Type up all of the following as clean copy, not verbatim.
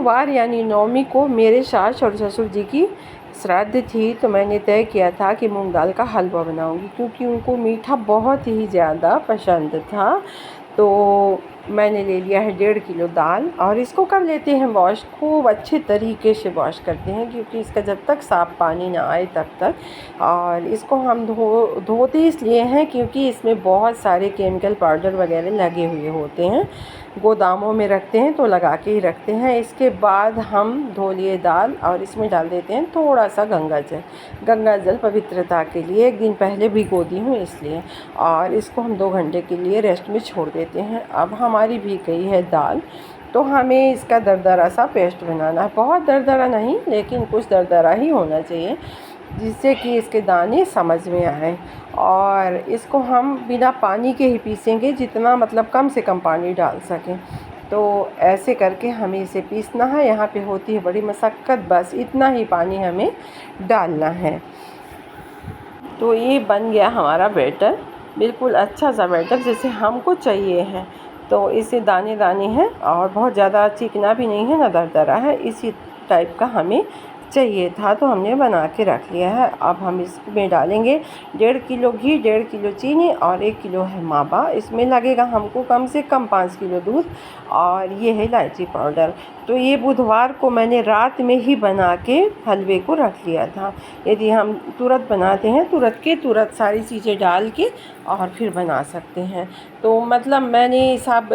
गुरुवार यानी नवमी को मेरे सास और ससुर जी की श्राद्ध थी, तो मैंने तय किया था कि मूंग दाल का हलवा बनाऊंगी, क्योंकि उनको मीठा बहुत ही ज़्यादा पसंद था। तो मैंने ले लिया है 1.5 किलो दाल और इसको कर लेते हैं वॉश। खूब अच्छे तरीके से वॉश करते हैं, क्योंकि इसका जब तक साफ़ पानी ना आए तब तक। और इसको हम धोते इसलिए हैं क्योंकि इसमें बहुत सारे केमिकल पाउडर वगैरह लगे हुए होते हैं। गोदामों में रखते हैं तो लगा के ही रखते हैं। इसके बाद हम धो लिए दाल और इसमें डाल देते हैं थोड़ा सा गंगा जल। गंगा जल पवित्रता के लिए 1 दिन पहले भिगो दी हूँ इसलिए। और इसको हम 2 घंटे के लिए रेस्ट में छोड़ देते हैं। अब हमारी भीग गई है दाल, तो हमें इसका दरदरा सा पेस्ट बनाना है। बहुत दरदरा नहीं, लेकिन कुछ दरदरा ही होना चाहिए, जिससे कि इसके दाने समझ में आए। और इसको हम बिना पानी के ही पीसेंगे, जितना मतलब कम से कम पानी डाल सकें। तो ऐसे करके हमें इसे पीसना है। यहाँ पे होती है बड़ी मशक्क़त, बस इतना ही पानी हमें डालना है। तो ये बन गया हमारा बैटर, बिल्कुल अच्छा सा बैटर जैसे हमको चाहिए है। तो इसे दाने दाने हैं और बहुत ज़्यादा चिकना भी नहीं है, ना दरदरा है, इसी टाइप का हमें चाहिए था। तो हमने बना के रख लिया है। अब हम इसमें डालेंगे 1.5 किलो घी, 1.5 किलो चीनी और 1 किलो है मावा। इसमें लगेगा हमको कम से कम 5 किलो दूध, और ये है इलायची पाउडर। तो ये बुधवार को मैंने रात में ही बना के हलवे को रख लिया था। यदि हम तुरंत बनाते हैं, तुरंत के तुरंत सारी चीज़ें डाल के और फिर बना सकते हैं। तो मतलब मैंने सब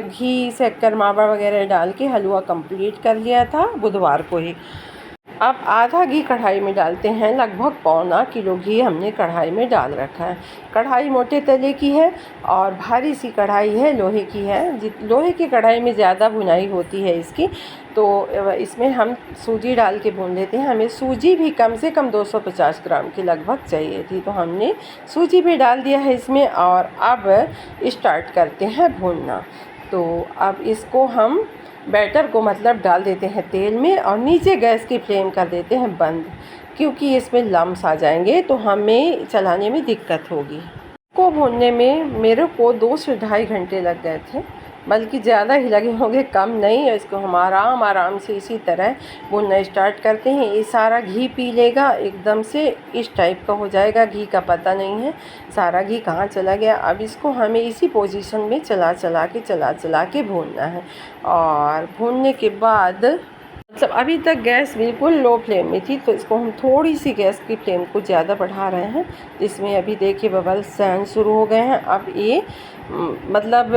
घी, शक्कर, मावा वगैरह डाल के हलवा कंप्लीट कर लिया था बुधवार को ही। अब आधा घी कढ़ाई में डालते हैं। लगभग 1.25 किलो घी हमने कढ़ाई में डाल रखा है। कढ़ाई मोटे तले की है और भारी सी कढ़ाई है, लोहे की है। लोहे की कढ़ाई में ज़्यादा भुनाई होती है इसकी। तो इसमें हम सूजी डाल के भून लेते हैं। हमें सूजी भी कम से कम 250 ग्राम के लगभग चाहिए थी, तो हमने सूजी भी डाल दिया है इसमें। और अब स्टार्ट करते हैं भूनना। तो अब इसको हम बैटर को मतलब डाल देते हैं तेल में, और नीचे गैस की फ्लेम कर देते हैं बंद, क्योंकि इसमें लम्स आ जाएंगे तो हमें चलाने में दिक्कत होगी। को भूनने में मेरे को 2 से ढाई घंटे लग गए थे, बल्कि ज़्यादा ही लगे होंगे, कम नहीं। इसको हम आराम आराम से इसी तरह भूनना स्टार्ट करते हैं। ये सारा घी पी लेगा, एकदम से इस टाइप का हो जाएगा, घी का पता नहीं है सारा घी कहाँ चला गया। अब इसको हमें इसी पोजीशन में चला चला के भूनना है। और भूनने के बाद मतलब अभी तक गैस बिल्कुल लो फ्लेम में थी, तो इसको हम थोड़ी सी गैस की फ्लेम को ज़्यादा बढ़ा रहे हैं। इसमें अभी देखिए बबल्स आना शुरू हो गए हैं। अब ये मतलब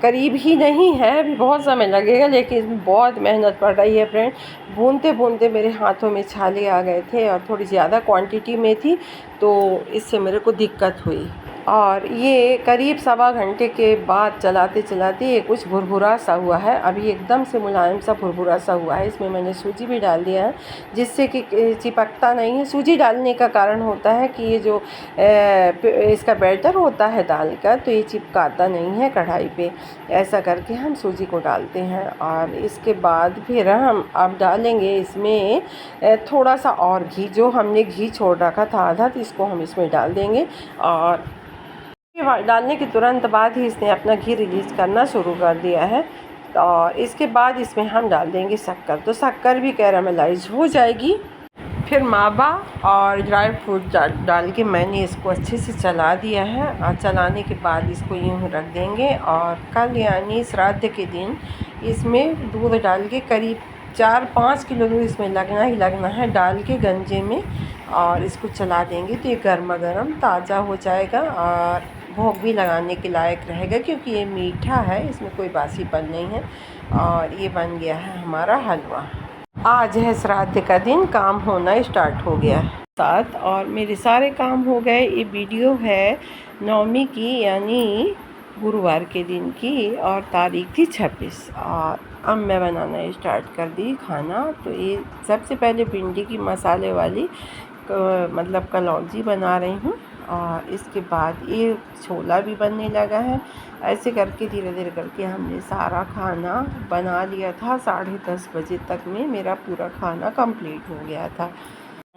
करीब ही नहीं है, अभी बहुत समय लगेगा, लेकिन इसमें बहुत मेहनत पड़ रही है फ्रेंड। भूनते भूनते मेरे हाथों में छाले आ गए थे, और थोड़ी ज़्यादा क्वांटिटी में थी, तो इससे मेरे को दिक्कत हुई। और ये करीब 1.25 घंटे के बाद चलाते चलाते ये कुछ भुरभुरा सा हुआ है। अभी एकदम से मुलायम सा भुरभुरा सा हुआ है। इसमें मैंने सूजी भी डाल दिया है, जिससे कि चिपकता नहीं है। सूजी डालने का कारण होता है कि ये जो इसका बैटर होता है दाल का, तो ये चिपकाता नहीं है कढ़ाई पे। ऐसा करके हम सूजी को डालते हैं। और इसके बाद फिर हम अब डालेंगे इसमें थोड़ा सा और घी, जो हमने घी छोड़ रखा था आधा, तो इसको हम इसमें डाल देंगे। और डालने के तुरंत बाद ही इसने अपना घी रिलीज़ करना शुरू कर दिया है। और इसके बाद इसमें हम डाल देंगे शक्कर, तो शक्कर भी कैरामलाइज हो जाएगी। फिर मावा और ड्राई फ्रूट डाल के मैंने इसको अच्छे से चला दिया है। और चलाने के बाद इसको यूँ रख देंगे। और कल यानी श्राद्ध के दिन इसमें दूध डाल के करीब 4-5 किलो दूध इसमें लगना ही लगना है, डाल के गंजे में, और इसको चला देंगे। तो ये गर्मा गर्म ताज़ा हो जाएगा और भोग भी लगाने के लायक रहेगा, क्योंकि ये मीठा है, इसमें कोई बासीपन नहीं है। और ये बन गया है हमारा हलवा। आज है श्राद्ध का दिन, काम होना स्टार्ट हो गया है साथ, और मेरे सारे काम हो गए। ये वीडियो है नवमी की, यानी गुरुवार के दिन की, और तारीख थी 26। और अब मैं बनाना स्टार्ट कर दी खाना। तो ये सबसे पहले भिंडी की मसाले वाली मतलब कलौंजी बना रही हूँ, और इसके बाद ये छोला भी बनने लगा है। ऐसे करके धीरे धीरे करके हमने सारा खाना बना लिया था। 10:30 बजे तक में मेरा पूरा खाना कंप्लीट हो गया था।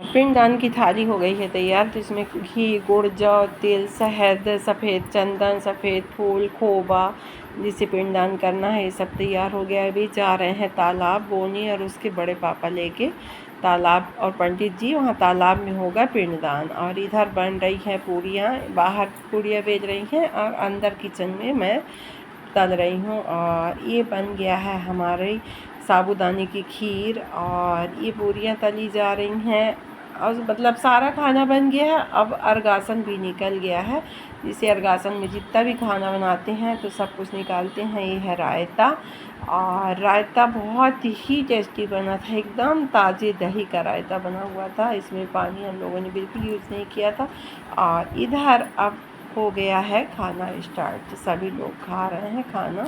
पिंडदान की थाली हो गई है तैयार। तो इसमें घी, गुड़, जौ, तिल, शहद, सफ़ेद चंदन, सफ़ेद फूल, खोबा, जिसे पिंडदान करना है, ये सब तैयार हो गया है। अभी जा रहे हैं तालाब, बोनी और उसके बड़े पापा लेके तालाब, और पंडित जी वहाँ तालाब में होगा पिंडदान। और इधर बन रही हैं पूड़ियाँ, बाहर पूड़ियाँ बेच रही हैं और अंदर किचन में मैं तल रही हूँ। और ये बन गया है हमारे साबूदाने की खीर, और ये पूड़ियाँ तली जा रही हैं, और मतलब सारा खाना बन गया है। अब अर्गासन भी निकल गया है, जिसे अर्गासन में जितना भी खाना बनाते हैं तो सब कुछ निकालते हैं। ये है रायता, और रायता बहुत ही टेस्टी बना था, एकदम ताज़े दही का रायता बना हुआ था। इसमें पानी हम लोगों ने बिल्कुल यूज़ नहीं किया था। और इधर अब हो गया है खाना स्टार्ट, सभी लोग खा रहे हैं खाना,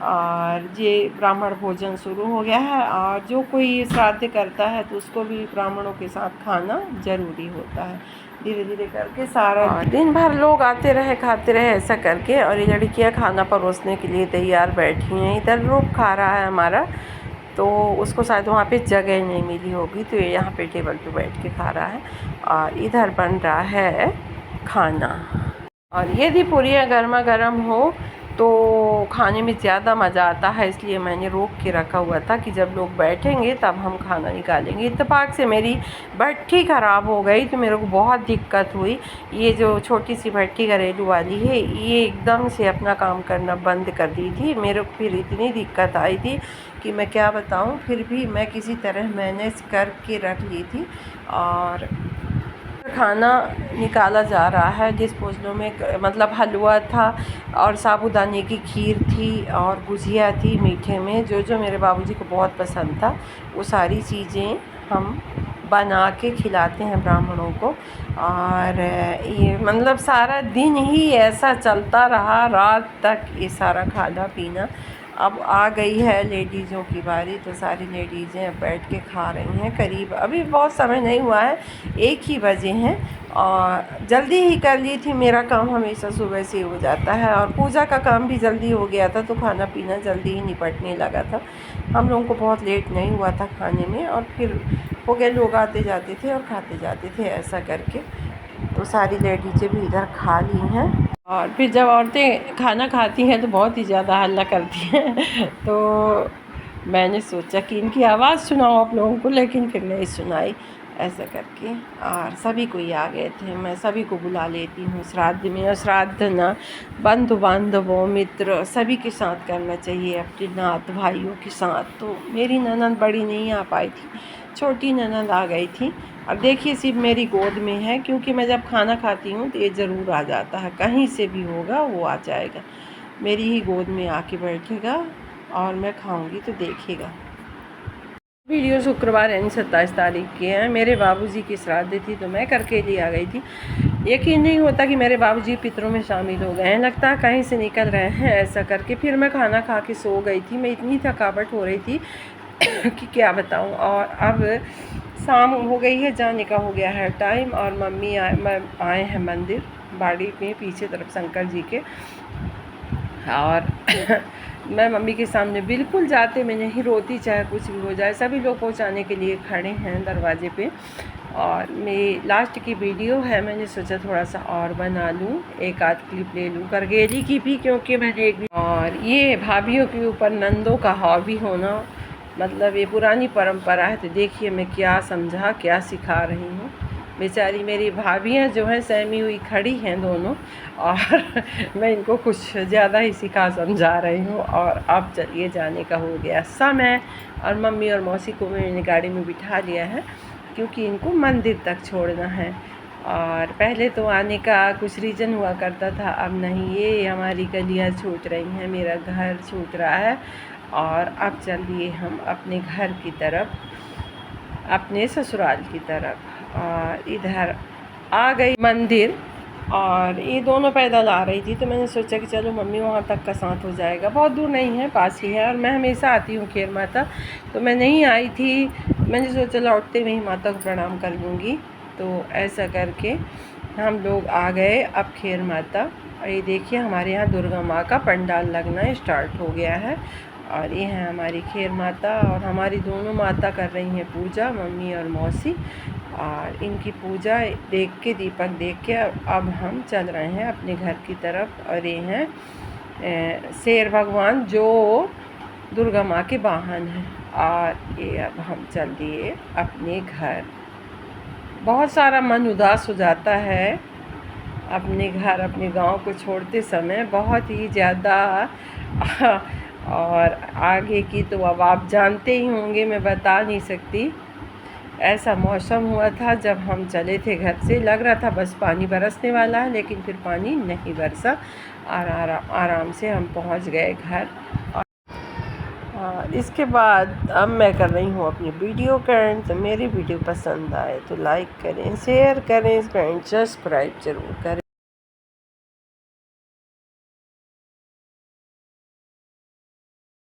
और ये ब्राह्मण भोजन शुरू हो गया है। और जो कोई श्राद्ध करता है तो उसको भी ब्राह्मणों के साथ खाना ज़रूरी होता है। धीरे धीरे करके सारा दिन भर लोग आते रहे खाते रहे ऐसा करके, और ये लड़कियाँ खाना परोसने के लिए तैयार बैठी हैं। इधर रूप खा रहा है हमारा, तो उसको शायद वहाँ पे जगह नहीं मिली होगी, तो ये यहाँ पे टेबल पे बैठ के खा रहा है। और इधर बन रहा है खाना, और यदि पूरियाँ गर्मा गर्म हो तो खाने में ज़्यादा मज़ा आता है, इसलिए मैंने रोक के रखा हुआ था कि जब लोग बैठेंगे तब हम खाना निकालेंगे। इत्तेफाक से मेरी भट्टी ख़राब हो गई तो मेरे को बहुत दिक्कत हुई। ये जो छोटी सी भट्टी घरेलू वाली है, ये एकदम से अपना काम करना बंद कर दी थी। मेरे को फिर इतनी दिक्कत आई थी कि मैं क्या बताऊँ, फिर भी मैं किसी तरह मैनेज करके रख ली थी। और खाना निकाला जा रहा है। डिस्पोजलों में मतलब हलवा था, और साबूदाने की खीर थी, और गुजिया थी मीठे में, जो जो मेरे बाबूजी को बहुत पसंद था, वो सारी चीज़ें हम बना के खिलाते हैं ब्राह्मणों को। और ये मतलब सारा दिन ही ऐसा चलता रहा, रात तक ये सारा खाना पीना। अब आ गई है लेडीज़ों की बारी, तो सारी लेडीज़ें अब बैठ के खा रही हैं। करीब अभी बहुत समय नहीं हुआ है, 1 ही बजे हैं, और जल्दी ही कर ली थी। मेरा काम हमेशा सुबह से हो जाता है, और पूजा का काम भी जल्दी हो गया था, तो खाना पीना जल्दी ही निपटने लगा था। हम लोगों को बहुत लेट नहीं हुआ था खाने में, और फिर हो गए, लोग आते जाते थे और खाते जाते थे ऐसा करके। तो सारी लेडीज़ें भी इधर खा ली हैं। और फिर जब औरतें खाना खाती हैं तो बहुत ही ज़्यादा हल्ला करती हैं तो मैंने सोचा कि इनकी आवाज़ सुनाऊं आप लोगों को, लेकिन फिर नहीं सुनाई ऐसा करके। और सभी कोई आ गए थे, मैं सभी को बुला लेती हूँ श्राद्ध में। और श्राद्ध ना बंधु बांधवों मित्र सभी के साथ करना चाहिए, अपने नात भाइयों के साथ। तो मेरी ननद बड़ी नहीं आ पाई थी, छोटी ननद आ गई थी। अब देखिए सिर्फ मेरी गोद में है, क्योंकि मैं जब खाना खाती हूँ तो ये ज़रूर आ जाता है, कहीं से भी होगा वो आ जाएगा, मेरी ही गोद में आके बैठेगा, और मैं खाऊंगी तो देखिएगा। वीडियो शुक्रवार यानी 27 तारीख के हैं। मेरे बाबूजी की श्राद्ध थी तो मैं करके लिए आ गई थी। यकीन नहीं होता कि मेरे बाबूजी पितरों में शामिल हो गए हैं, लगता है कहीं से निकल रहे हैं ऐसा करके। फिर मैं खाना खा के सो गई थी, मैं इतनी थकावट हो रही थी कि क्या बताऊं। और अब शाम हो गई है, जाने का हो गया है टाइम, और मम्मी आए हैं मंदिर बाड़ी में पीछे तरफ शंकर जी के। और मैं मम्मी के सामने बिल्कुल जाते मैं नहीं रोती, चाहे कुछ भी हो जाए। सभी लोग पहुंचाने के लिए खड़े हैं दरवाजे पे। और मेरी लास्ट की वीडियो है, मैंने सोचा थोड़ा सा और बना लूँ, एक आध क्लिप ले लूँ करगेली की भी, क्योंकि मैंने एक। और ये भाभीियों के ऊपर नंदों का हॉबी होना, मतलब ये पुरानी परंपरा है। तो देखिए मैं क्या समझा क्या सिखा रही हूँ। बेचारी मेरी भाभियाँ जो हैं सहमी हुई खड़ी हैं दोनों, और मैं इनको कुछ ज़्यादा ही सिखा समझा रही हूँ। और अब चलिए जाने का हो गया समय, और मम्मी और मौसी को मैंने गाड़ी में बिठा लिया है, क्योंकि इनको मंदिर तक छोड़ना है। और पहले तो आने का कुछ रीज़न हुआ करता था, अब नहीं। ये हमारी गलियाँ छूट रही हैं, मेरा घर छूट रहा है, और अब चलिए हम अपने घर की तरफ, अपने ससुराल की तरफ। और इधर आ गई मंदिर, और ये दोनों पैदल आ रही थी, तो मैंने सोचा कि चलो मम्मी वहाँ तक का साथ हो जाएगा, बहुत दूर नहीं है, पास ही है। और मैं हमेशा आती हूँ खैर माता, तो मैं नहीं आई थी, मैंने सोचा लौटते में ही माता को प्रणाम कर लूँगी। तो ऐसा करके हम लोग आ गए अब खैर माता। और ये देखिए हमारे यहाँ दुर्गा माँ का पंडाल लगना स्टार्ट हो गया है, और ये है हमारी खैर माता। और हमारी दोनों माता कर रही हैं पूजा, मम्मी और मौसी। और इनकी पूजा देख के, दीपक देख के अब हम चल रहे हैं अपने घर की तरफ। और ये हैं शेर भगवान जो दुर्गा माँ के वाहन हैं। और ये अब हम चल दिए अपने घर। बहुत सारा मन उदास हो जाता है अपने घर अपने गांव को छोड़ते समय, बहुत ही ज़्यादा। और आगे की तो अब आप जानते ही होंगे, मैं बता नहीं सकती। ऐसा मौसम हुआ था जब हम चले थे घर से, लग रहा था बस पानी बरसने वाला है, लेकिन फिर पानी नहीं बरसा। आराम से हम पहुंच गए घर। और इसके बाद अब मैं कर रही हूँ अपनी वीडियो का एंड। तो मेरी वीडियो पसंद आए तो लाइक करें, शेयर करें, सब्सक्राइब ज़रूर करें।